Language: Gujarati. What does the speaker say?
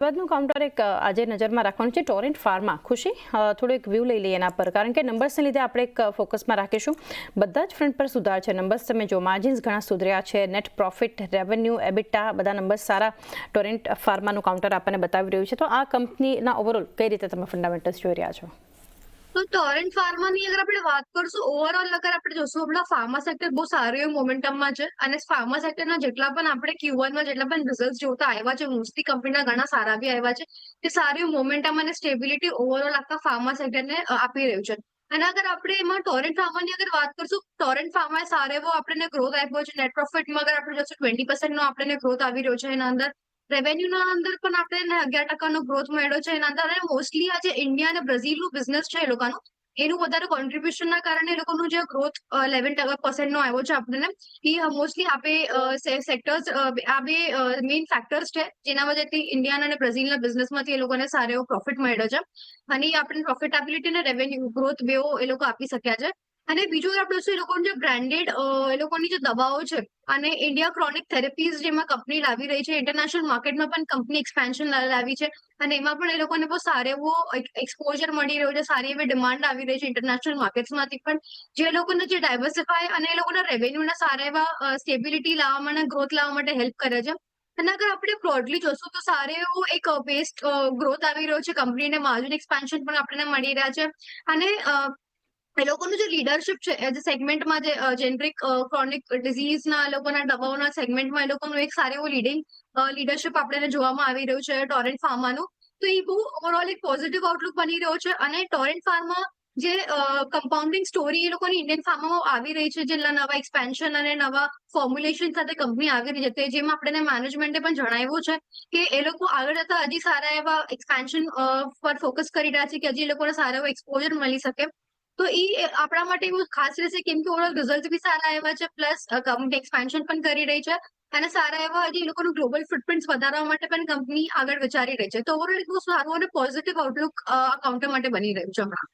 બાદનું કાઉન્ટર એક આજે નજરમાં રાખવાનું છે ટોરેન્ટ ફાર્મા. ખુશી, થોડું એક વ્યૂ લઈ લઈએ એના પર, કારણ કે નંબર્સને લીધે આપણે એક ફોકસમાં રાખીશું. બધા જ ફ્રન્ટ પર સુધાર છે. નંબર્સ તમે જો, માર્જિન્સ ઘણા સુધર્યા છે, નેટ પ્રોફિટ, રેવન્યુ, એબિટા, બધા નંબર્સ સારા ટોરેન્ટ ફાર્માનું કાઉન્ટર આપણને બતાવી રહ્યું છે. તો આ કંપનીના ઓવરઓલ કઈ રીતે તમે ફંડામેન્ટલ્સ જોઈ રહ્યા છો? તો ટોરેન્ટ ફાર્માની અગર આપણે વાત કરશું, ઓવરઓલ અગર આપણે જોશું, આપણા ફાર્મા સેક્ટર બહુ સારું એવું મોમેન્ટમમાં છે. અને ફાર્મા સેક્ટરના જેટલા પણ આપણે Q1માં જેટલા પણ રિઝલ્ટ જોતા આવ્યા છે, મોસ્ટલી કંપનીના ઘણા સારા બી આવ્યા છે. તે સારું એવું મોમેન્ટમ અને સ્ટેબિલિટી ઓવરઓલ આખા ફાર્મા સેક્ટરને આપી રહ્યું છે. અને અગર આપણે એમાં ટોરેન્ટ ફાર્માની અગર વાત કરશું, ટોરેન્ટ ફાર્માએ સારો એવો આપણને ગ્રોથ આપ્યો છે. નેટ પ્રોફિટમાં અગર આપણે જોશું 20% નો આપણને ગ્રોથ આવી રહ્યો છે એના અંદર. રેવન્યુના અંદર પણ આપણને 11% ગ્રોથ મળ્યો છે એના અંદર. અને મોસ્ટલી આ જે ઇન્ડિયા અને બ્રાઝિલનું બિઝનેસ છે એ લોકોનું, એનું વધારે કોન્ટ્રીબ્યુશનના કારણે એ લોકોનું જે ગ્રોથ 11% નો આવ્યો છે આપણને. એ મોસ્ટલી આપણે સેક્ટર્સ, આ બે મેઇન ફેક્ટર્સ છે જેના વજહથી ઇન્ડિયાના અને બ્રાઝિલના બિઝનેસમાંથી એ લોકોને સારો એવો પ્રોફિટ મળ્યો છે. અને એ આપણે પ્રોફિટેબિલિટી અને રેવન્યુ ગ્રોથ બેઓ એ લોકો આપી શક્યા છે. અને બીજું આપણે જોશું, એ લોકોનું જે બ્રાન્ડેડ એ લોકોની જે દવાઓ છે અને ઇન્ડિયા ક્રોનિક થેરેપીઝ જેમાં કંપની લાવી રહી છે, ઇન્ટરનેશનલ માર્કેટમાં પણ કંપની એક્સપેન્શન લાવી છે. અને એમાં પણ એ લોકોને બહુ સારો એવો એક્સપોઝર મળી રહ્યો છે, સારી એવી ડિમાન્ડ આવી રહી છે ઇન્ટરનેશનલ માર્કેટ્સમાંથી પણ, જે લોકોને જે ડાયવર્સિફાય અને એ લોકોના રેવન્યુના સારા એવા સ્ટેબિલિટી લાવવામાં અને ગ્રોથ લાવવા માટે હેલ્પ કરે છે. અને અગર આપણે બ્રોડલી જોશું તો સારો એવો એક બેસ્ટ ગ્રોથ આવી રહ્યો છે કંપનીને. માર્જિન એક્સપેન્શન પણ આપણને મળી રહ્યા છે. અને એ લોકોનું જે લીડરશિપ છે એઝ અ સેગમેન્ટમાં, જે જેનરિક ક્રોનિક ડિઝીઝના લોકોના દવાઓના સેગમેન્ટમાં એ લોકોનું એક સારું એવું લીડરશિપ આપણને જોવામાં આવી રહ્યું છે ટોરેન્ટ ફાર્માનું. તો એ બહુ ઓવરઓલ એક પોઝિટિવ આઉટલુક બની રહ્યો છે. અને ટોરેન્ટ ફાર્મા જે કમ્પાઉન્ડિંગ સ્ટોરી એ લોકોની ઇન્ડિયન ફાર્મામાં આવી રહી છે, જે નવા એક્સપેન્શન અને નવા ફોર્મ્યુલેશન સાથે કંપની આવી રહી છે, જેમાં આપણને મેનેજમેન્ટે પણ જણાવ્યું છે કે એ લોકો આગળ જતા હજી સારા એવા એક્સપેન્શન પર ફોકસ કરી રહ્યા છે, કે હજી એ લોકોને સારો એવો એક્સપોઝર મળી શકે. તો એ આપણા માટે એવું ખાસ રહેશે, કેમ કે ઓવરઓલ રિઝલ્ટ બી સારા આવ્યા છે, પ્લસ કંપની એક્સપેન્શન પણ કરી રહી છે. અને સારા એવા હજી એ લોકોનું ગ્લોબલ ફૂટપ્રિન્ટ વધારવા માટે પણ કંપની આગળ વિચારી રહી છે. તો ઓવરઓલ એક બહુ સારું અને પોઝિટિવ આઉટલુક આ કાઉન્ટર માટે બની રહ્યું છે હમણાં.